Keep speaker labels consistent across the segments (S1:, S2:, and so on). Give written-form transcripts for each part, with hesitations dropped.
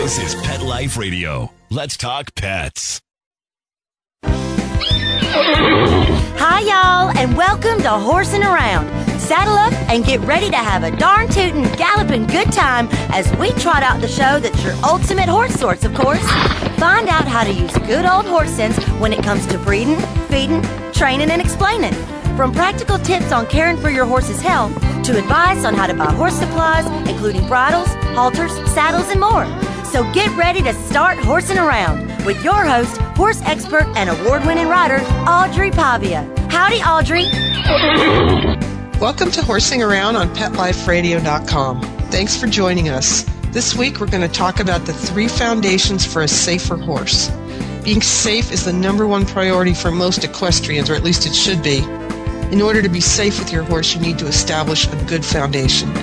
S1: This is Pet Life Radio. Let's talk pets.
S2: Hi, y'all, and welcome to Horsing Around. Saddle up and get ready to have a darn tootin', galloping good time as we trot out the show that's your ultimate horse source, of course. Find out how to use good old horse sense when it comes to breeding, feeding, training, and explaining. From practical tips on caring for your horse's health to advice on how to buy horse supplies, including bridles, halters, saddles, and more. So get ready to start horsing around with your host, horse expert and award-winning rider, Audrey Pavia. Howdy, Audrey.
S3: Welcome to Horsing Around on PetLifeRadio.com. Thanks for joining us. This week we're going to talk about the 3 foundations for a safer horse. Being safe is the number one priority for most equestrians, or at least it should be. In order to be safe with your horse, you need to establish a good foundation.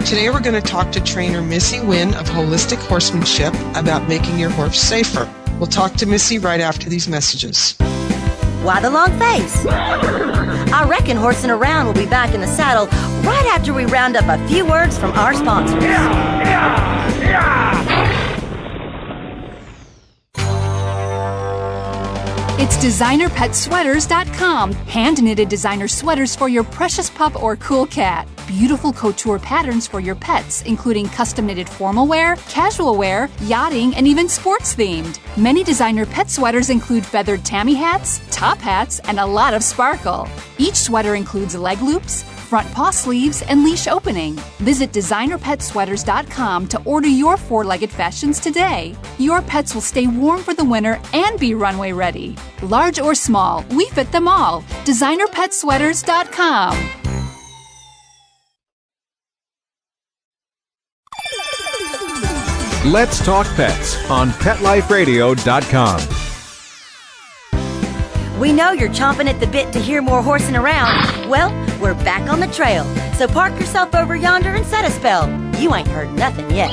S3: Today we're going to talk to trainer Missy Wryn of Holistic Horsemanship about making your horse safer. We'll talk to Missy right after these messages.
S2: Why the long face? I reckon Horsing Around will be back in the saddle right after we round up a few words from our sponsors.
S4: It's DesignerPetSweaters.com. Hand-knitted designer sweaters for your precious pup or cool cat. Beautiful couture patterns for your pets, including custom-knitted formal wear, casual wear, yachting, and even sports-themed. Many designer pet sweaters include feathered tammy hats, top hats, and a lot of sparkle. Each sweater includes leg loops, front paw sleeves, and leash opening. Visit DesignerPetSweaters.com to order your 4-legged fashions today. Your pets will stay warm for the winter and be runway ready. Large or small, we fit them all. DesignerPetSweaters.com.
S5: Let's Talk Pets on PetLifeRadio.com.
S2: We know you're chomping at the bit to hear more horsing around. Well, we're back on the trail. So park yourself over yonder and set a spell. You ain't heard nothing yet.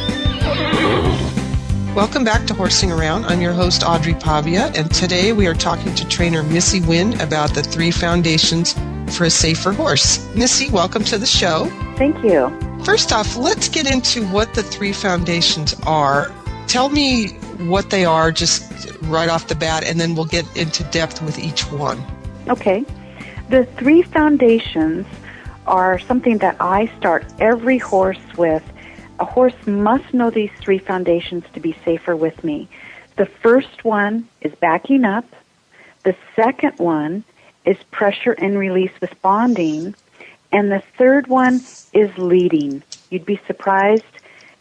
S3: Welcome back to Horsing Around. I'm your host, Audrey Pavia, and today we are talking to trainer Missy Wryn about the 3 foundations for a safer horse. Missy, welcome to the show.
S6: Thank you.
S3: First off, let's get into what the 3 foundations are. Tell me what they are just right off the bat, and then we'll get into depth with each one.
S6: Okay. The 3 foundations are something that I start every horse with. A horse must know these 3 foundations to be safer with me. The first one is backing up. The second one is pressure and release with bonding. And the third one is leading. You'd be surprised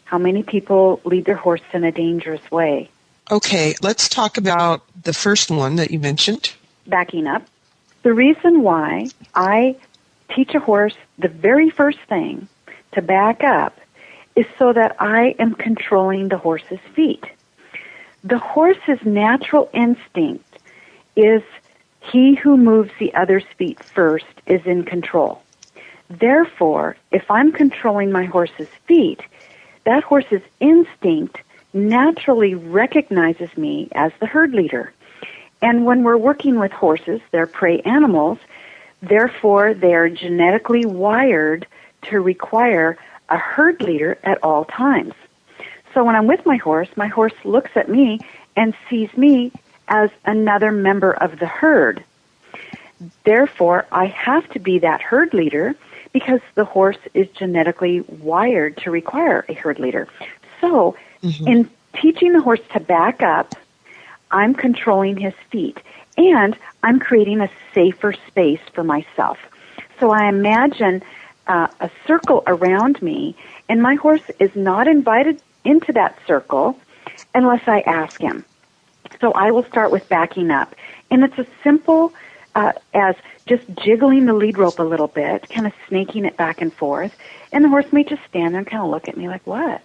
S6: how many people lead their horse in a dangerous way.
S3: Okay, let's talk about the first one that you mentioned.
S6: Backing up. The reason why I teach a horse the very first thing to back up is so that I am controlling the horse's feet. The horse's natural instinct is he who moves the other's feet first is in control. Therefore, if I'm controlling my horse's feet, that horse's instinct naturally recognizes me as the herd leader. And when we're working with horses, they're prey animals, therefore they are genetically wired to require a herd leader at all times. So when I'm with my horse looks at me and sees me as another member of the herd. Therefore, I have to be that herd leader because the horse is genetically wired to require a herd leader. So, in teaching the horse to back up, I'm controlling his feet, and I'm creating a safer space for myself. So I imagine a circle around me, and my horse is not invited into that circle unless I ask him. So I will start with backing up, and it's as simple as just jiggling the lead rope a little bit, kind of snaking it back and forth, and the horse may just stand there and kind of look at me like, what?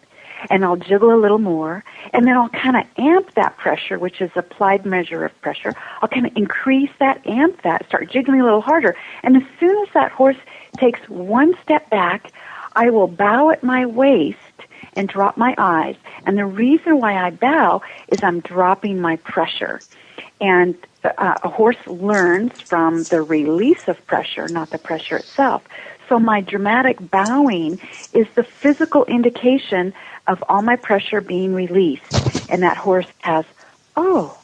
S6: And I'll jiggle a little more, and then I'll kind of amp that pressure, which is applied measure of pressure. I'll kind of increase that, amp that, start jiggling a little harder. And as soon as that horse takes one step back, I will bow at my waist and drop my eyes. And the reason why I bow is I'm dropping my pressure. And a horse learns from the release of pressure, not the pressure itself. So my dramatic bowing is the physical indication of all my pressure being released. And that horse has, oh,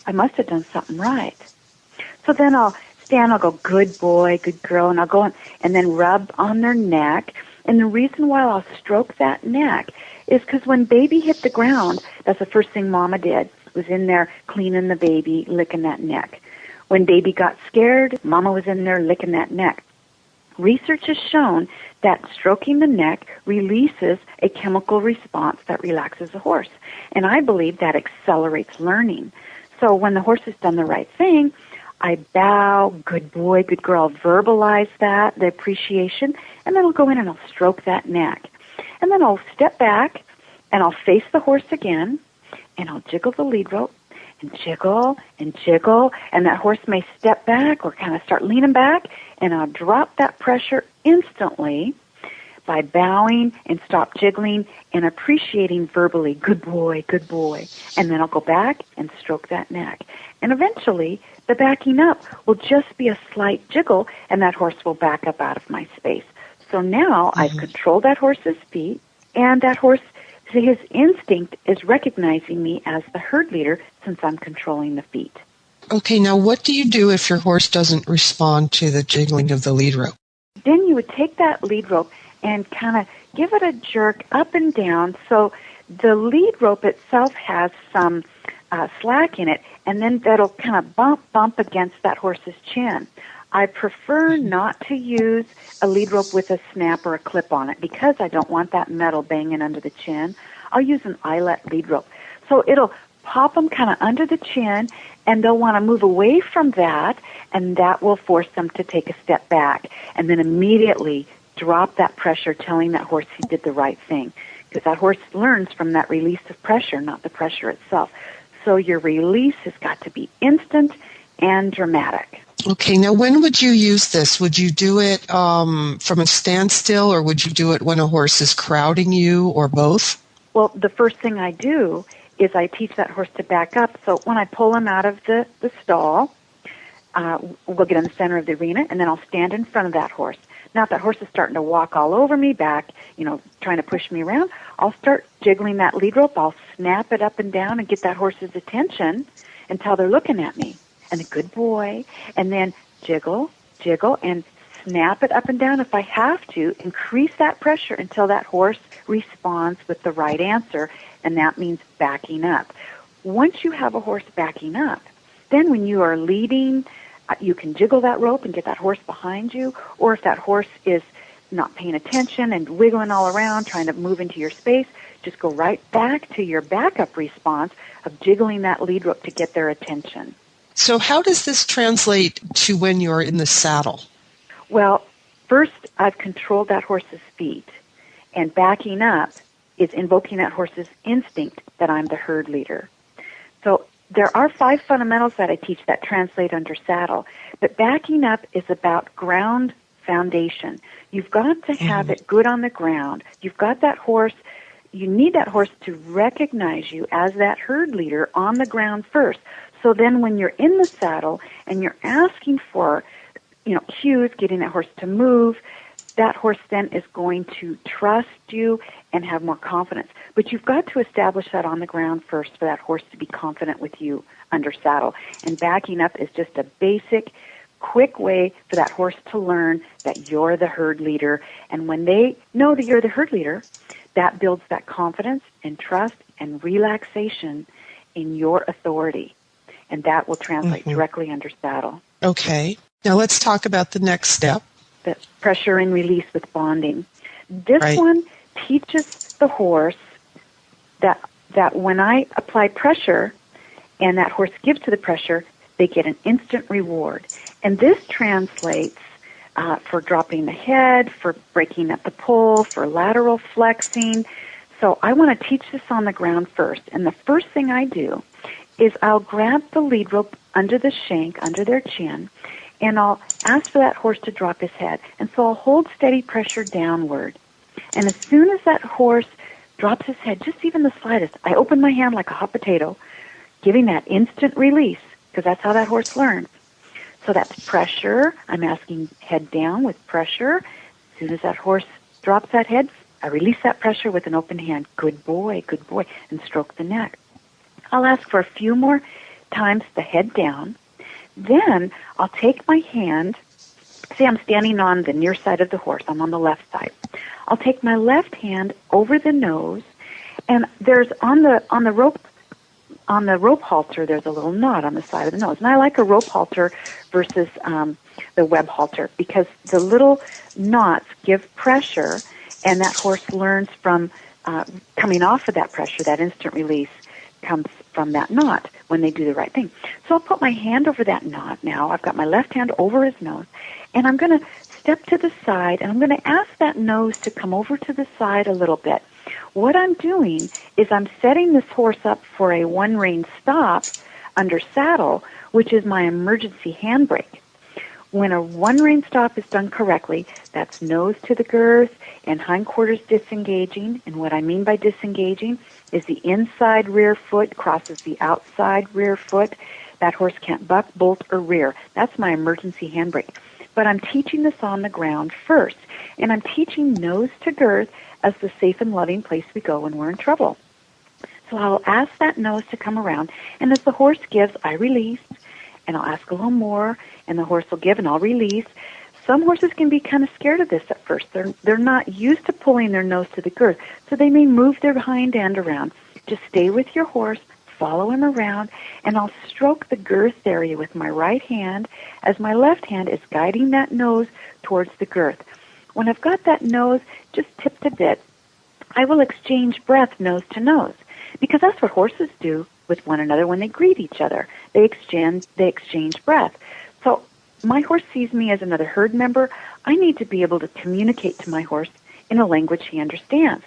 S6: I must have done something right. So then I'll stand, I'll go, good boy, good girl, and I'll go and then rub on their neck. And the reason why I'll stroke that neck is because when baby hit the ground, that's the first thing Mama did, was in there cleaning the baby, licking that neck. When baby got scared, Mama was in there licking that neck. Research has shown that stroking the neck releases a chemical response that relaxes the horse. And I believe that accelerates learning. So when the horse has done the right thing, I bow, good boy, good girl, verbalize that, the appreciation, and then I'll go in and I'll stroke that neck. And then I'll step back and I'll face the horse again and I'll jiggle the lead rope and jiggle, and that horse may step back or kind of start leaning back, and I'll drop that pressure instantly by bowing and stop jiggling and appreciating verbally, good boy, and then I'll go back and stroke that neck. And eventually, the backing up will just be a slight jiggle, and that horse will back up out of my space. So now I've controlled that horse's feet, and that horse, his instinct is recognizing me as the herd leader since I'm controlling the feet.
S3: Okay, now what do you do if your horse doesn't respond to the jiggling of the lead rope?
S6: Then you would take that lead rope and kind of give it a jerk up and down. So the lead rope itself has some slack in it, and then that'll kind of bump against that horse's chin. I prefer not to use a lead rope with a snap or a clip on it because I don't want that metal banging under the chin. I'll use an eyelet lead rope. So it'll pop them kind of under the chin, and they'll want to move away from that, and that will force them to take a step back and then immediately drop that pressure, telling that horse he did the right thing. Because that horse learns from that release of pressure, not the pressure itself. So your release has got to be instant and dramatic.
S3: Okay, now when would you use this? Would you do it from a standstill, or would you do it when a horse is crowding you, or both?
S6: Well, the first thing I do is I teach that horse to back up. So when I pull him out of the stall, we'll get in the center of the arena, and then I'll stand in front of that horse. Now, if that horse is starting to walk all over me back, trying to push me around, I'll start jiggling that lead rope. I'll snap it up and down and get that horse's attention until they're looking at me. And a good boy, and then jiggle, and snap it up and down if I have to, increase that pressure until that horse responds with the right answer, and that means backing up. Once you have a horse backing up, then when you are leading, you can jiggle that rope and get that horse behind you, or if that horse is not paying attention and wiggling all around, trying to move into your space, just go right back to your backup response of jiggling that lead rope to get their attention.
S3: So how does this translate to when you're in the saddle?
S6: Well, first I've controlled that horse's feet, and backing up is invoking that horse's instinct that I'm the herd leader. So there are 5 fundamentals that I teach that translate under saddle, but backing up is about ground foundation. You've got to have it good on the ground. You've got that horse, you need that horse to recognize you as that herd leader on the ground first. So then when you're in the saddle and you're asking for, cues, getting that horse to move, that horse then is going to trust you and have more confidence. But you've got to establish that on the ground first for that horse to be confident with you under saddle. And backing up is just a basic, quick way for that horse to learn that you're the herd leader. And when they know that you're the herd leader, that builds that confidence and trust and relaxation in your authority. And that will translate directly under saddle.
S3: Okay. Now let's talk about the next step.
S6: The pressure and release with bonding. This one teaches the horse that when I apply pressure and that horse gives to the pressure, they get an instant reward. And this translates for dropping the head, for breaking up the pull, for lateral flexing. So I want to teach this on the ground first. And the first thing I do is I'll grab the lead rope under the shank, under their chin, and I'll ask for that horse to drop his head. And so I'll hold steady pressure downward. And as soon as that horse drops his head, just even the slightest, I open my hand like a hot potato, giving that instant release, because that's how that horse learns. So that's pressure. I'm asking head down with pressure, soon as that horse drops that head, I release that pressure with an open hand. Good boy, and stroke the neck. I'll ask for a few more times the head down. Then I'll take my hand. Say I'm standing on the near side of the horse. I'm on the left side. I'll take my left hand over the nose, and there's on the rope halter, there's a little knot on the side of the nose. And I like a rope halter versus the web halter because the little knots give pressure, and that horse learns from coming off of that pressure. That instant release comes from that knot when they do the right thing. So I'll put my hand over that knot now. I've got my left hand over his nose, and I'm going to step to the side, and I'm going to ask that nose to come over to the side a little bit. What I'm doing is I'm setting this horse up for a one-rein stop under saddle, which is my emergency handbrake. When a one-rein stop is done correctly, that's nose to the girth and hindquarters disengaging. And what I mean by disengaging is the inside rear foot crosses the outside rear foot. That horse can't buck, bolt, or rear. That's my emergency handbrake. But I'm teaching this on the ground first. And I'm teaching nose to girth as the safe and loving place we go when we're in trouble. So I'll ask that nose to come around, and as the horse gives, I release, and I'll ask a little more, and the horse will give, and I'll release. Some horses can be kind of scared of this at first. They're not used to pulling their nose to the girth, so they may move their hind end around. Just stay with your horse, follow him around, and I'll stroke the girth area with my right hand as my left hand is guiding that nose towards the girth. When I've got that nose just tipped a bit, I will exchange breath nose to nose, because that's what horses do with one another when they greet each other. They exchange breath. So my horse sees me as another herd member. I need to be able to communicate to my horse in a language he understands.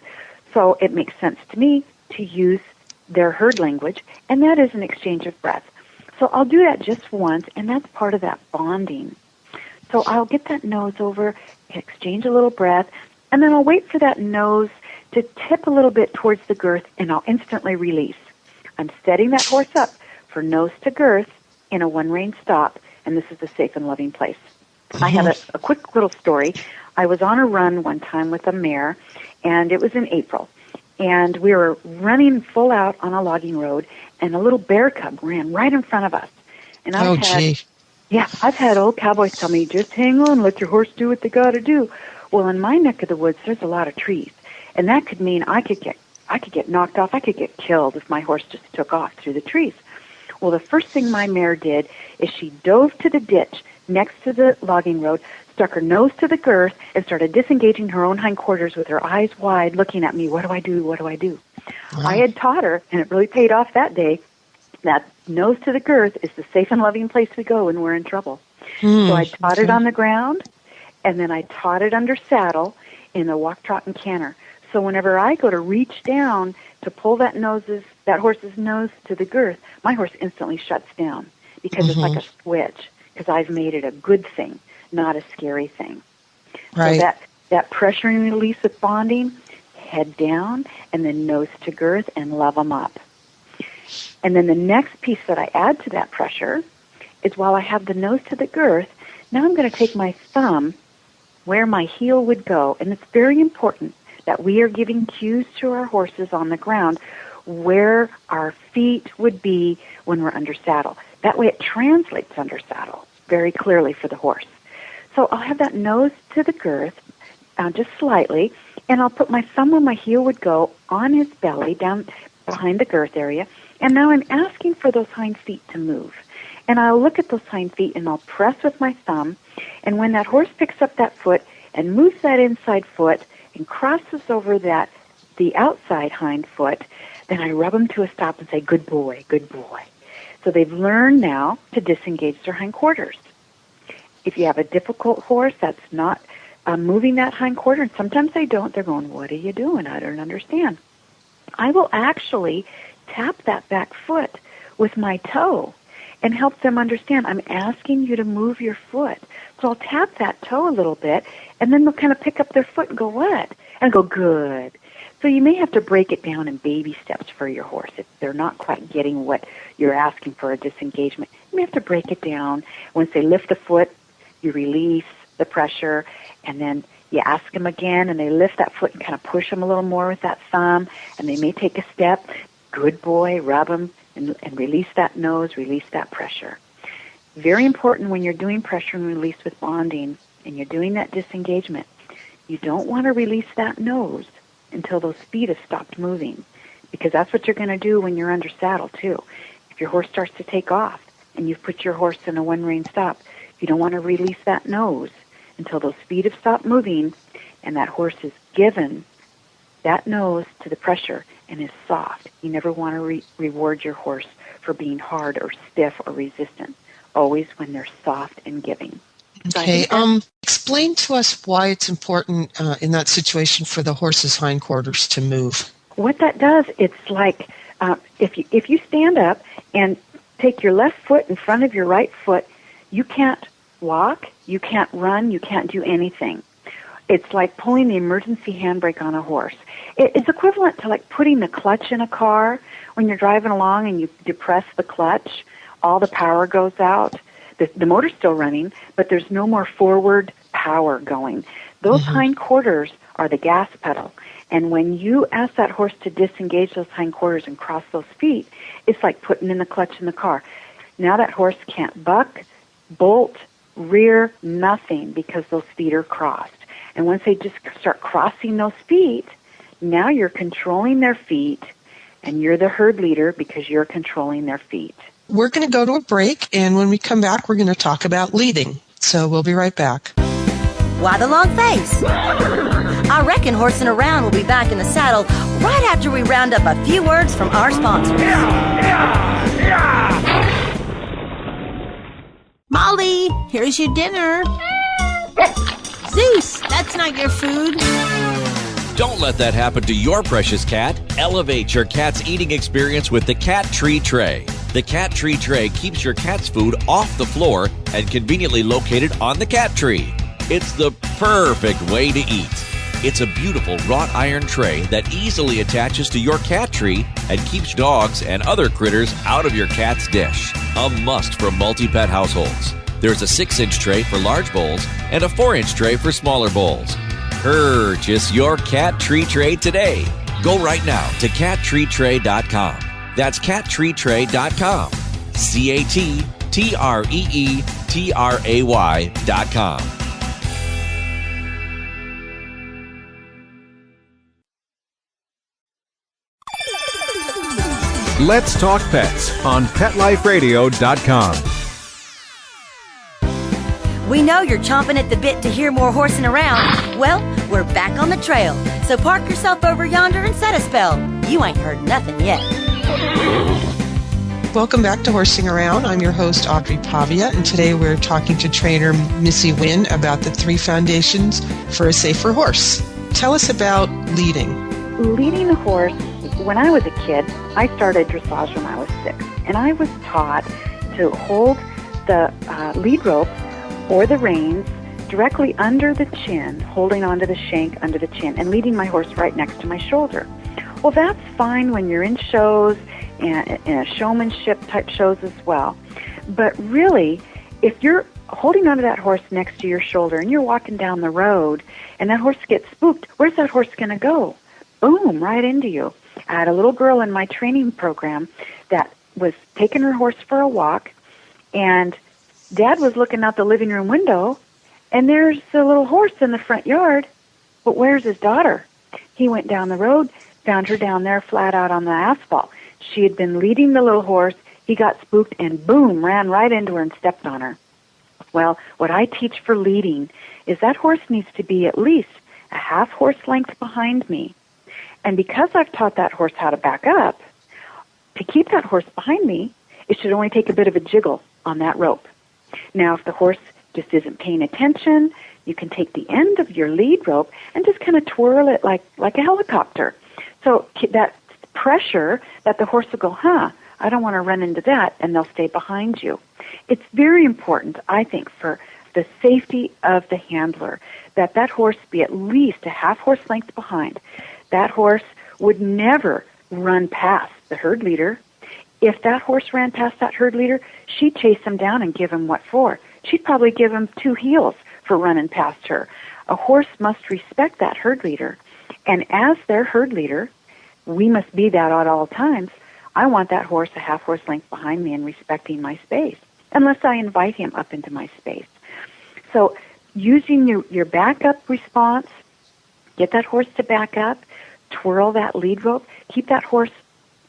S6: So it makes sense to me to use their herd language, and that is an exchange of breath. So I'll do that just once, and that's part of that bonding. So I'll get that nose over, exchange a little breath, and then I'll wait for that nose to tip a little bit towards the girth, and I'll instantly release. I'm setting that horse up for nose to girth in a one-rein stop, and this is a safe and loving place. I have a quick little story. I was on a run one time with a mare, and it was in April, and we were running full out on a logging road, and a little bear cub ran right in front of us. And I've had old cowboys tell me, just hang on, let your horse do what they got to do. Well, in my neck of the woods, there's a lot of trees, and that could mean I could get knocked off. I could get killed if my horse just took off through the trees. Well, the first thing my mare did is she dove to the ditch next to the logging road, stuck her nose to the girth, and started disengaging her own hindquarters with her eyes wide, looking at me, what do I do, what do I do? Wow. I had taught her, and it really paid off that day, that nose to the girth is the safe and loving place we go when we're in trouble. So I taught it on the ground, and then I taught it under saddle in the walk, trot, and canter. So whenever I go to reach down to pull that horse's nose to the girth, my horse instantly shuts down because it's like a switch, because I've made it a good thing, not a scary thing. Right. So that pressure and release with bonding, head down, and then nose to girth, and love them up. And then the next piece that I add to that pressure is while I have the nose to the girth, now I'm going to take my thumb where my heel would go, and it's very important that we are giving cues to our horses on the ground where our feet would be when we're under saddle. That way it translates under saddle very clearly for the horse. So I'll have that nose to the girth, just slightly, and I'll put my thumb where my heel would go on his belly, down behind the girth area, and now I'm asking for those hind feet to move. And I'll look at those hind feet, and I'll press with my thumb, and when that horse picks up that foot and moves that inside foot and crosses over the outside hind foot, then I rub them to a stop and say, good boy, good boy. So they've learned now to disengage their hindquarters. If you have a difficult horse that's not moving that hindquarter, and sometimes they don't, they're going, what are you doing? I don't understand. I will actually tap that back foot with my toe and help them understand, I'm asking you to move your foot. So I'll tap that toe a little bit, and then they'll kind of pick up their foot and go, what? And I go, good. So you may have to break it down in baby steps for your horse. If they're not quite getting what you're asking for a disengagement, you may have to break it down. Once they lift the foot, you release the pressure, and then You ask them again, and they lift that foot and kind of push them a little more with that thumb, and they may take a step. Good boy, rub them, and release that nose, release that pressure. Very important when you're doing pressure and release with bonding, and you're doing that disengagement. You don't want to release that nose until those feet have stopped moving, because that's what you're going to do when you're under saddle, too. If your horse starts to take off and you've put your horse in a one-rein stop, you don't want to release that nose until those feet have stopped moving and that horse is given that nose to the pressure and is soft. You never want to reward your horse for being hard or stiff or resistant, always when they're soft and giving.
S3: Okay, explain to us why it's important in that situation for the horse's hindquarters to move.
S6: What that does, it's like if you stand up and take your left foot in front of your right foot, you can't walk, you can't run, you can't do anything. It's like pulling the emergency handbrake on a horse. It's equivalent to like putting the clutch in a car. When you're driving along and you depress the clutch, all the power goes out. The motor's still running, but there's no more forward power going. Those hindquarters are the gas pedal. And when you ask that horse to disengage those hindquarters and cross those feet, it's like putting in the clutch in the car. Now that horse can't buck, bolt, rear, nothing, because those feet are crossed. And once they just start crossing those feet, now you're controlling their feet, and you're the herd leader because you're controlling their feet.
S3: We're going to go to a break, and when we come back, we're going to talk about leading. So we'll be right back.
S2: Why the long face? I reckon Horsing Around will be back in the saddle right after we round up a few words from our sponsors.
S7: Molly, here's your dinner. Zeus, that's not your food.
S8: Don't let that happen to your precious cat. Elevate your cat's eating experience with the Cat Tree Tray. The Cat Tree Tray keeps your cat's food off the floor and conveniently located on the cat tree. It's the perfect way to eat. It's a beautiful wrought iron tray that easily attaches to your cat tree and keeps dogs and other critters out of your cat's dish. A must for multi-pet households. There's a 6-inch tray for large bowls and a 4-inch tray for smaller bowls. Purchase your Cat Tree Tray today. Go right now to cattreetray.com. That's cattreetray.com. CATTREETRAY.com.
S5: Let's Talk Pets on PetLifeRadio.com.
S2: We know you're chomping at the bit to hear more Horsing Around. Well, we're back on the trail. So park yourself over yonder and set a spell. You ain't heard nothing yet.
S3: Welcome back to Horsing Around. I'm your host, Audrey Pavia, and today we're talking to trainer Missy Wryn about the 3 foundations for a safer horse. Tell us about leading.
S6: Leading a horse, when I was a kid, I started dressage when I was 6, and I was taught to hold the lead rope or the reins directly under the chin, holding onto the shank under the chin, and leading my horse right next to my shoulder. Well, that's fine when you're in shows and in showmanship type shows as well. But really, if you're holding onto that horse next to your shoulder and you're walking down the road and that horse gets spooked, where's that horse going to go? Boom, right into you. I had a little girl in my training program that was taking her horse for a walk, and Dad was looking out the living room window, and there's a little horse in the front yard. But where's his daughter? He went down the road, found her down there flat out on the asphalt. She had been leading the little horse. He got spooked and boom, ran right into her and stepped on her. Well, what I teach for leading is that horse needs to be at least a half horse length behind me. And because I've taught that horse how to back up, to keep that horse behind me, it should only take a bit of a jiggle on that rope. Now, if the horse just isn't paying attention, you can take the end of your lead rope and just kind of twirl it like a helicopter. So that pressure that the horse will go, I don't want to run into that, and they'll stay behind you. It's very important, I think, for the safety of the handler, that horse be at least a half horse length behind. That horse would never run past the herd leader. If that horse ran past that herd leader, she'd chase him down and give him what for. She'd probably give him 2 heels for running past her. a horse must respect that herd leader. And as their herd leader, we must be that at all times. I want that horse a half horse length behind me and respecting my space, unless I invite him up into my space. So using your backup response, get that horse to back up, twirl that lead rope, keep that horse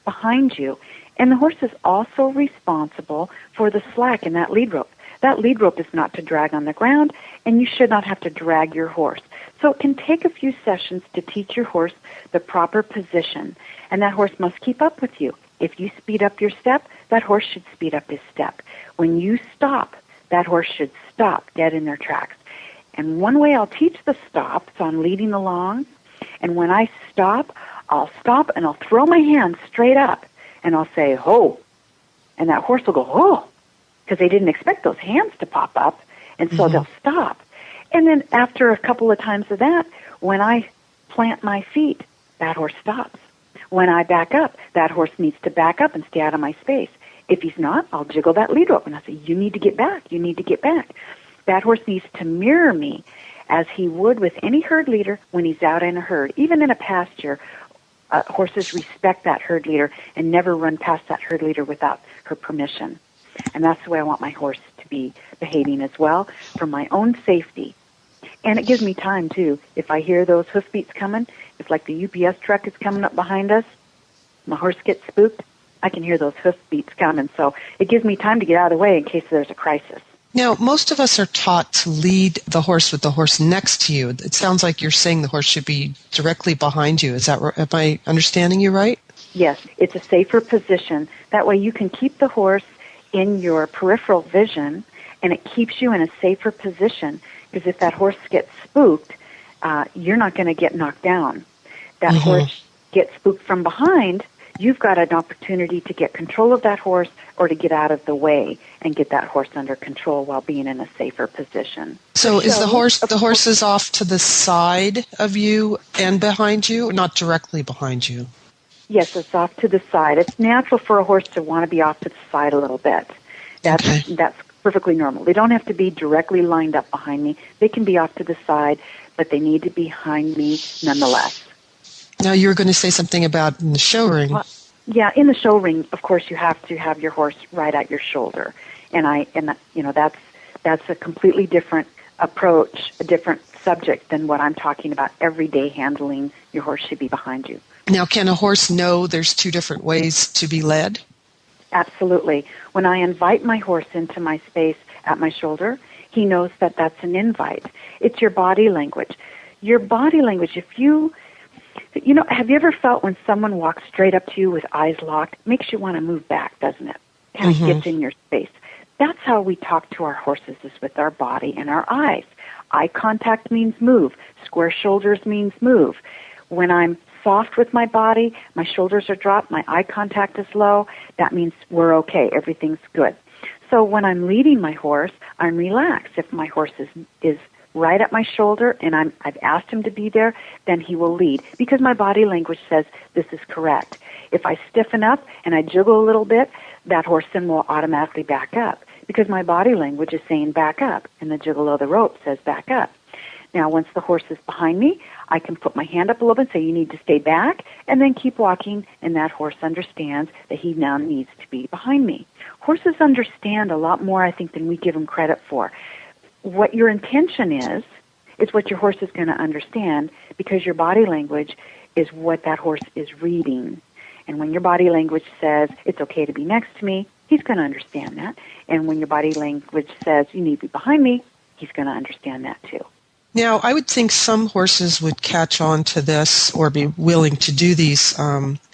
S6: behind you. And the horse is also responsible for the slack in that lead rope. That lead rope is not to drag on the ground, and you should not have to drag your horse. So it can take a few sessions to teach your horse the proper position, and that horse must keep up with you. If you speed up your step, that horse should speed up his step. When you stop, that horse should stop dead in their tracks. And one way I'll teach the stop is on leading along, and when I stop and I'll throw my hands straight up, and I'll say, ho, and that horse will go, oh, because they didn't expect those hands to pop up, and so they'll stop. And then after a couple of times of that, when I plant my feet, that horse stops. When I back up, that horse needs to back up and stay out of my space. If he's not, I'll jiggle that lead rope, and I'll say, you need to get back, you need to get back. That horse needs to mirror me as he would with any herd leader when he's out in a herd. Even in a pasture, horses respect that herd leader and never run past that herd leader without her permission. And that's the way I want my horse to be behaving as well, for my own safety. And it gives me time, too. If I hear those hoofbeats coming, if like the UPS truck is coming up behind us, my horse gets spooked, I can hear those hoofbeats coming. So it gives me time to get out of the way in case there's a crisis.
S3: Now, most of us are taught to lead the horse with the horse next to you. It sounds like you're saying the horse should be directly behind you. Is that right? Am I understanding you right?
S6: Yes, it's a safer position. That way you can keep the horse in your peripheral vision, and it keeps you in a safer position, because if that horse gets spooked, you're not going to get knocked down. That horse gets spooked from behind, you've got an opportunity to get control of that horse or to get out of the way and get that horse under control while being in a safer position.
S3: So is the horse is off to the side of you and behind you, or not directly behind you?
S6: Yes, it's off to the side. It's natural for a horse to want to be off to the side a little bit. That's perfectly normal. They don't have to be directly lined up behind me. They can be off to the side, but they need to be behind me nonetheless.
S3: Now, you were going to say something about in the show ring.
S6: Well, yeah, in the show ring, of course, you have to have your horse right at your shoulder, that's a completely different approach, a different subject than what I'm talking about. Everyday handling, your horse should be behind you.
S3: Now, can a horse know there's two different ways to be led?
S6: Absolutely. When I invite my horse into my space at my shoulder, he knows that that's an invite. It's your body language. Your body language, have you ever felt when someone walks straight up to you with eyes locked? It makes you want to move back, doesn't it? Kind of gets in your space. That's how we talk to our horses, is with our body and our eyes. Eye contact means move. Square shoulders means move. When I'm soft with my body, my shoulders are dropped, my eye contact is low, that means we're okay, everything's good. So when I'm leading my horse, I'm relaxed. If my horse is right at my shoulder and I've asked him to be there, then he will lead, because my body language says this is correct. If I stiffen up and I jiggle a little bit, that horse then will automatically back up, because my body language is saying back up, and the jiggle of the rope says back up. Now, once the horse is behind me, I can put my hand up a little bit and say, you need to stay back, and then keep walking, and that horse understands that he now needs to be behind me. Horses understand a lot more, I think, than we give them credit for. What your intention is what your horse is going to understand, because your body language is what that horse is reading. And when your body language says, it's okay to be next to me, he's going to understand that. And when your body language says, you need to be behind me, he's going to understand that too.
S3: Now, I would think some horses would catch on to this or be willing to do these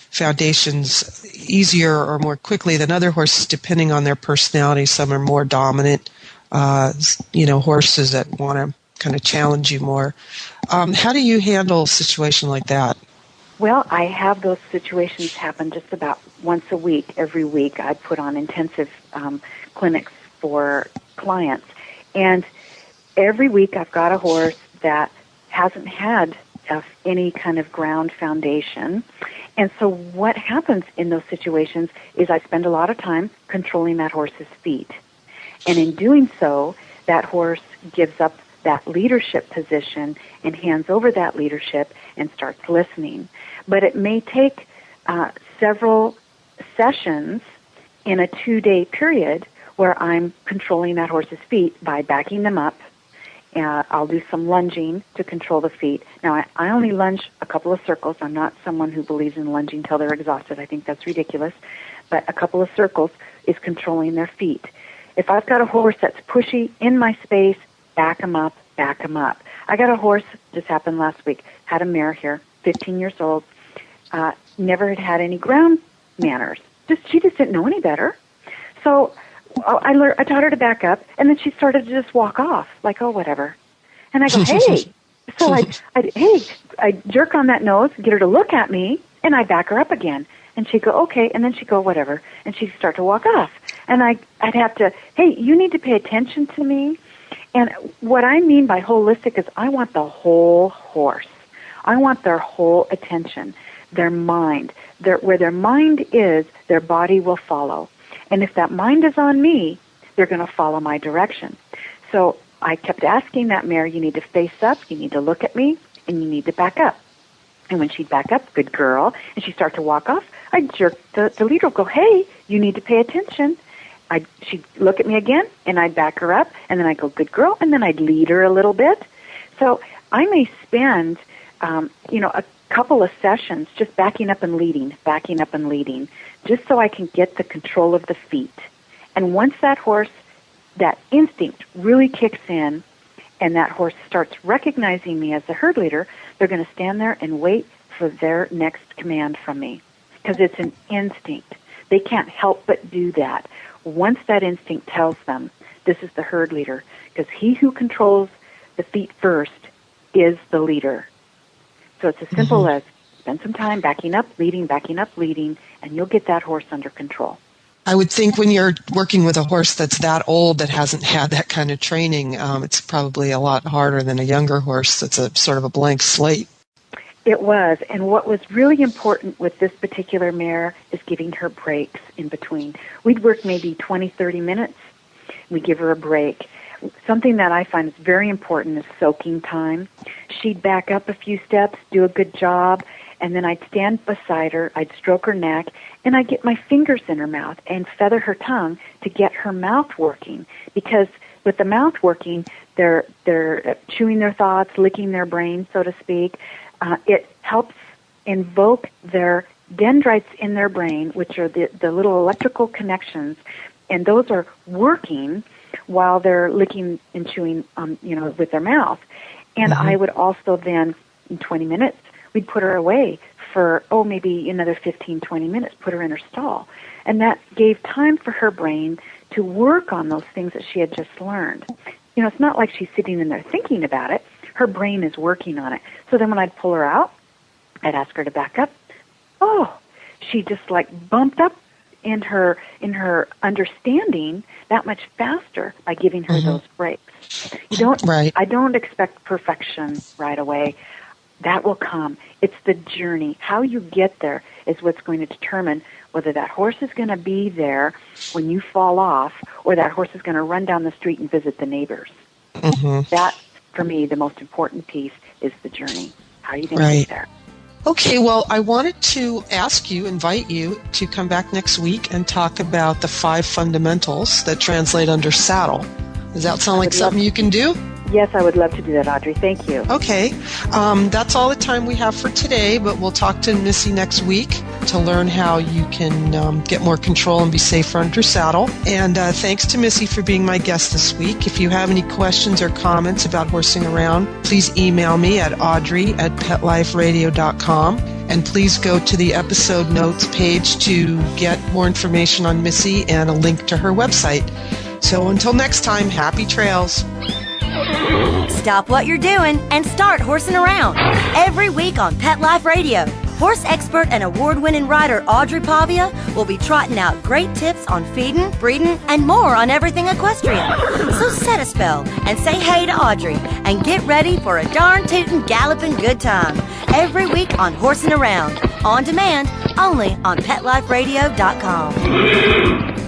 S3: foundations easier or more quickly than other horses, depending on their personality. Some are more dominant, horses that want to kind of challenge you more. How do you handle a situation like that?
S6: Well, I have those situations happen just about once a week. Every week I put on intensive clinics for clients. And every week I've got a horse that hasn't had any kind of ground foundation. And so what happens in those situations is I spend a lot of time controlling that horse's feet. And in doing so, that horse gives up that leadership position and hands over that leadership and starts listening. But it may take several sessions in a 2-day period where I'm controlling that horse's feet by backing them up. I'll do some lunging to control the feet. Now, I only lunge a couple of circles. I'm not someone who believes in lunging till they're exhausted. I think that's ridiculous. But a couple of circles is controlling their feet. If I've got a horse that's pushy in my space, back him up, back him up. I got a horse, just happened last week, had a mare here, 15 years old, never had any ground manners. She just didn't know any better. So I taught her to back up, and then she started to just walk off, like, oh, whatever. And I go, hey. So I jerk on that nose, get her to look at me, and I back her up again. And she'd go, okay, and then she'd go, whatever. And she'd start to walk off. And I'd have to, hey, you need to pay attention to me. And what I mean by holistic is I want the whole horse. I want their whole attention, their mind. Where their mind is, their body will follow. And if that mind is on me, they're going to follow my direction. So I kept asking that mare, you need to face up, you need to look at me, and you need to back up. And when she'd back up, good girl, and she'd start to walk off, I'd jerk the leader, would go, hey, you need to pay attention. She'd look at me again, and I'd back her up, and then I'd go, good girl, and then I'd lead her a little bit. So I may spend, a couple of sessions just backing up and leading, just so I can get the control of the feet. And once that horse, that instinct really kicks in, and that horse starts recognizing me as the herd leader, they're going to stand there and wait for their next command from me, because it's an instinct. They can't help but do that. Once that instinct tells them, this is the herd leader, because he who controls the feet first is the leader. So it's as simple as spend some time backing up, leading, and you'll get that horse under control.
S3: I would think when you're working with a horse that's that old, that hasn't had that kind of training, it's probably a lot harder than a younger horse that's a sort of a blank slate.
S6: It was, and what was really important with this particular mare is giving her breaks in between. We'd work maybe 20, 30 minutes. We'd give her a break. Something that I find is very important is soaking time. She'd back up a few steps, do a good job, and then I'd stand beside her, I'd stroke her neck, and I'd get my fingers in her mouth and feather her tongue to get her mouth working. Because with the mouth working, they're chewing their thoughts, licking their brain, so to speak. It helps invoke their dendrites in their brain, which are the little electrical connections, and those are working while they're licking and chewing, with their mouth. And I would also then, in 20 minutes, we'd put her away for, maybe another 15, 20 minutes, put her in her stall. And that gave time for her brain to work on those things that she had just learned. It's not like she's sitting in there thinking about it. Her brain is working on it. So then when I'd pull her out, I'd ask her to back up. She just bumped up in her understanding that much faster by giving her those breaks. I don't expect perfection right away. That will come. It's the journey. How you get there is what's going to determine whether that horse is going to be there when you fall off, or that horse is going to run down the street and visit the neighbors. That, for me, the most important piece is the journey. How are you going to get there?
S3: Okay, well, I wanted to invite you to come back next week and talk about the 5 fundamentals that translate under saddle. Does that sound like something you can do?
S6: Yes, I would love to do that, Audrey. Thank you.
S3: Okay. That's all the time we have for today, but we'll talk to Missy next week to learn how you can get more control and be safer under saddle. And thanks to Missy for being my guest this week. If you have any questions or comments about horsing around, please email me at audrey@petliferadio.com. And please go to the episode notes page to get more information on Missy and a link to her website. So until next time, happy trails.
S2: Stop what you're doing and start horsing around. Every week on Pet Life Radio, horse expert and award-winning rider Audrey Pavia will be trotting out great tips on feeding, breeding, and more on everything equestrian. So set a spell and say hey to Audrey and get ready for a darn tootin' galloping good time. Every week on Horsing Around, on demand, only on PetLifeRadio.com.